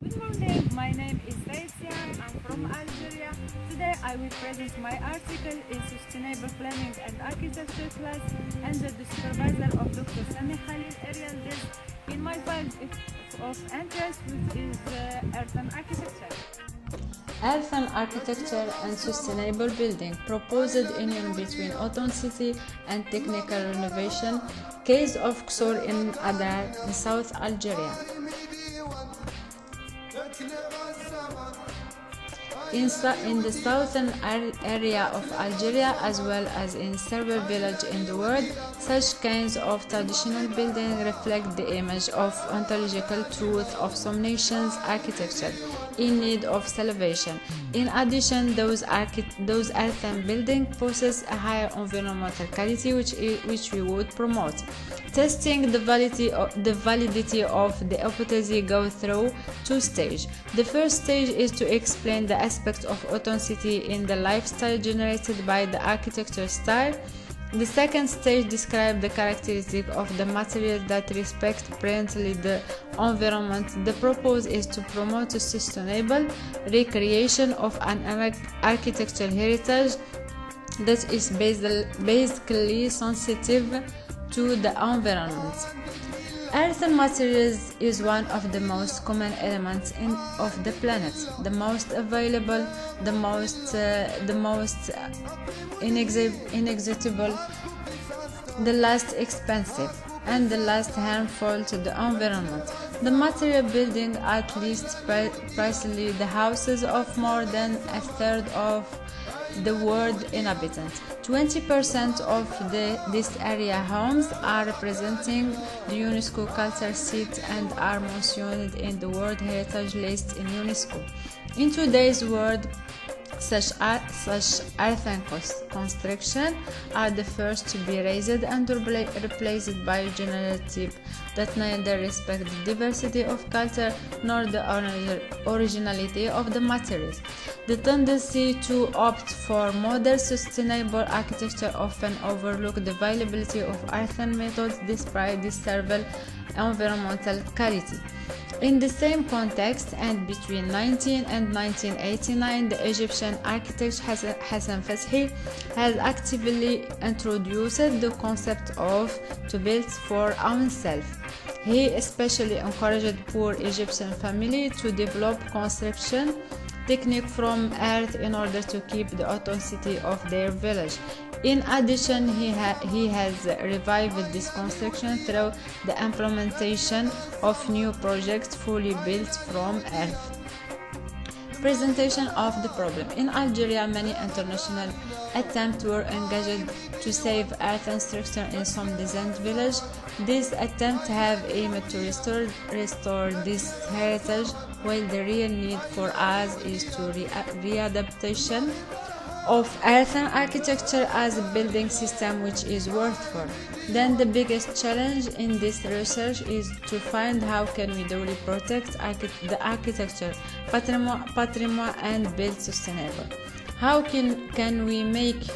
Good morning, my name is Siham. I'm from Algeria. Today I will present my article in Sustainable Planning and Architecture class under the supervisor of Dr. Sami Khalil area list in my field of interest, which is Earth and Architecture. Earth and Architecture and Sustainable Building proposed union between authenticity and technical renovation. Case of Ksor in Adar in South Algeria. In the southern area of Algeria, as well as in several villages in the world, such kinds of traditional buildings reflect the image of ontological truth of some nations' architecture in need of salvation. In addition, those earthen buildings possess a higher environmental quality which we would promote. Testing the validity of the hypothesis goes through two stages. The first stage is to explain the aspects of authenticity in the lifestyle generated by the architecture style. The second stage describes the characteristics of the materials that respect presently the environment. The purpose is to promote a sustainable recreation of an architectural heritage that is basically sensitive to the environment. Earthen materials is one of the most common elements of the planet, the most available, the most inexhaustible, the least expensive, and the least harmful to the environment. The material building at least precisely the houses of more than a third of the world inhabitants. 20% of this area homes are representing the UNESCO culture site and are mentioned in the World Heritage List in UNESCO. In today's world, such earthen construction are the first to be raised and replaced by generative that neither respect the diversity of culture nor the originality of the materials. The tendency to opt for modern sustainable architecture often overlook the availability of earthen methods despite this several environmental quality. In the same context, and between 19 and 1989, the Egyptian architect Hassan Fathi has actively introduced the concept of to build for oneself. He especially encouraged poor Egyptian families to develop construction technique from earth in order to keep the authenticity of their village. In addition, he has revived this construction through the implementation of new projects fully built from earth. Presentation of the problem. In Algeria, many international attempts were engaged to save earthen structure in some distant village. These attempts have aimed to restore this heritage, while the real need for us is to readaptation of earthen architecture as a building system which is worthwhile. Then the biggest challenge in this research is to find how can we duly protect the architecture patrimoine and build sustainable. How can we make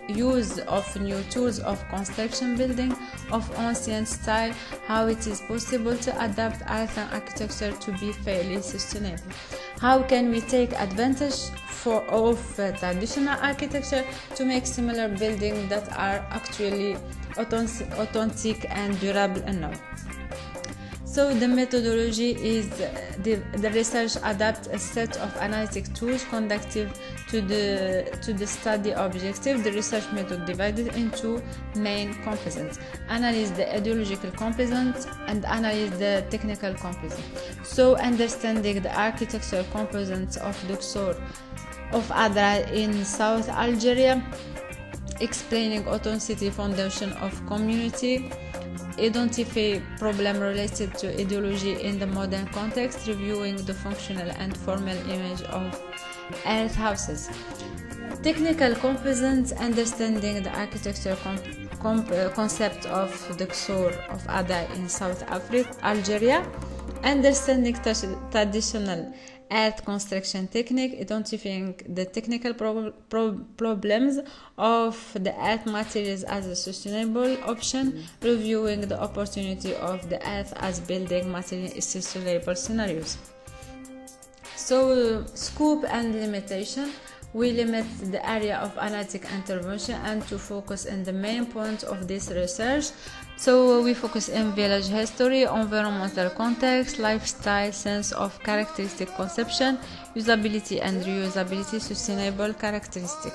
use of new tools of construction building of ancient style, how it is possible to adapt earthen architecture to be fairly sustainable. How can we take advantage of traditional architecture to make similar buildings that are actually authentic and durable enough. So the methodology is the research adapts a set of analytic tools conductive to the study objective. The research method divided into main components: analyze the ideological component and analyze the technical component. So understanding the architectural components of the Ksor of Adra in South Algeria, explaining authenticity foundation of community, identify problem related to ideology in the modern context, reviewing the functional and formal image of earth houses. Technical components, understanding the architectural concept of the Ksor of Ada in South Algeria, understanding traditional earth construction technique, identifying the technical problems of the earth materials as a sustainable option, reviewing the opportunity of the earth as building material in sustainable scenarios. So, scope and limitation. We limit the area of analytic intervention and to focus on the main points of this research. So we focus on village history, environmental context, lifestyle, sense of characteristic conception, usability and reusability, sustainable characteristic.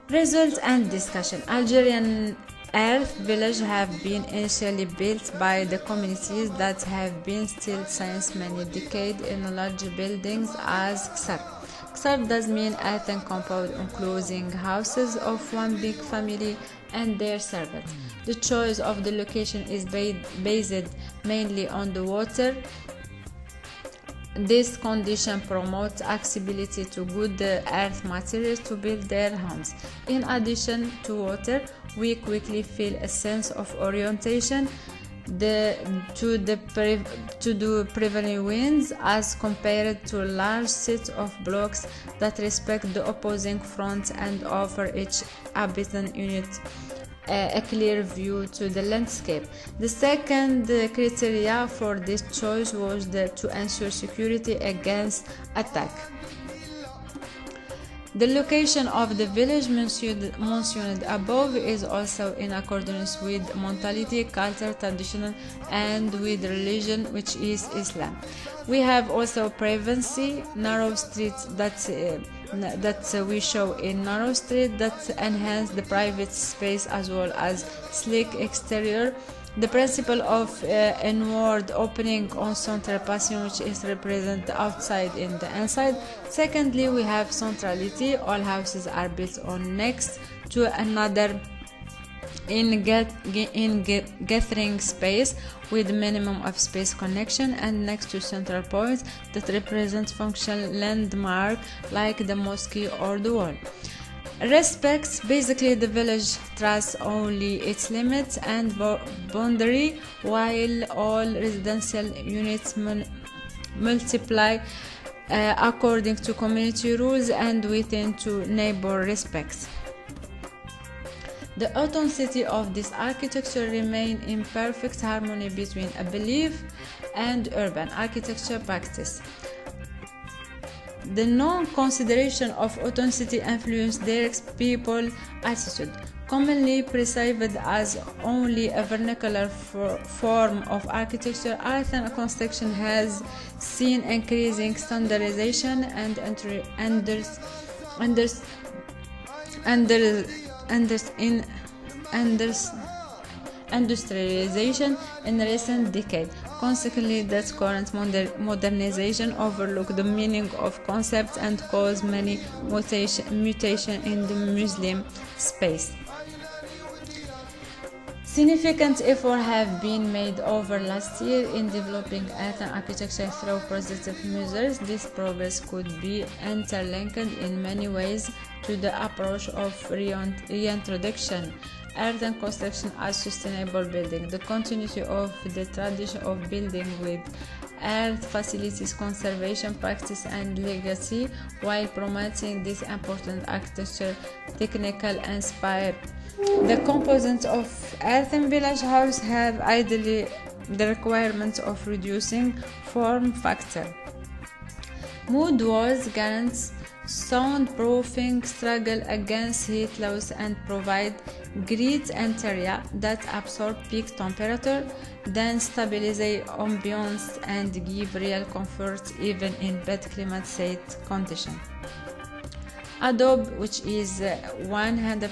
Results and discussion. Algerian earth villages have been initially built by the communities that have been still since many decades in large buildings as ksar. Ksar does mean earthen compound enclosing houses of one big family and their servants. The choice of the location is based mainly on the water. This condition promotes accessibility to good earth materials to build their homes. In addition to water, we quickly feel a sense of orientation to the prevailing winds as compared to a large set of blocks that respect the opposing front and offer each habitant unit a clear view to the landscape. The second criteria for this choice was to ensure security against attack. The location of the village mentioned above is also in accordance with mentality, culture, tradition, and with religion, which is Islam. We have also privacy, narrow streets that we show in narrow street that enhance the private space as well as sleek exterior. The principle of inward opening on central passing, which is represented outside in the inside. Secondly, we have centrality. All houses are built on next to another in gathering space with minimum of space connection and next to central points that represent functional landmark like the mosque or the wall. Respects, basically the village trusts only its limits and boundary, while all residential units multiply according to community rules and within to neighbor respects. The authenticity of this architecture remains in perfect harmony between a belief and urban architecture practice. The non-consideration of authenticity influenced their people attitude, commonly perceived as only a vernacular form of architecture. Earthen construction has seen increasing standardization and industrialization in recent decades. Consequently, that current modernization overlook the meaning of concepts and cause many mutation in the Muslim space. Significant efforts have been made over last year in developing earthen architecture through positive measures. This progress could be interlinked in many ways to the approach of reintroduction earthen construction as sustainable building, the continuity of the tradition of building with earth facilities, conservation practice and legacy, while promoting this important architecture technical inspired. The components of earthen village house have ideally the requirements of reducing form factor, mood walls, guarantee soundproofing, struggle against heat loss and provide great interior that absorb peak temperature, then stabilize ambience and give real comfort even in bad climate conditions. Adobe, which is 100%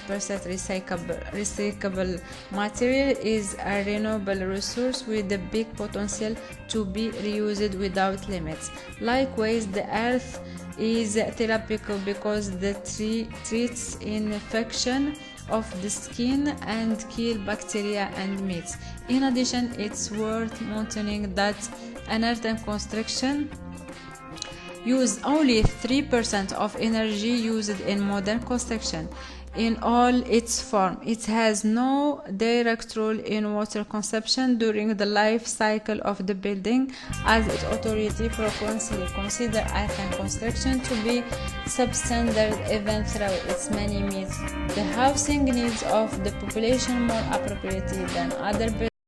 recyclable material, is a renewable resource with a big potential to be reused without limits. Likewise, the earth is therapeutic because the tree treats infection of the skin and kill bacteria and meats. In addition, it's worth mentioning that an earthen construction use only 3% of energy used in modern construction. in all its form. It has no direct role in water consumption during the life cycle of the building, as its authority frequently consider Athens construction to be substandard even though its many meets the housing needs of the population more appropriately than other buildings.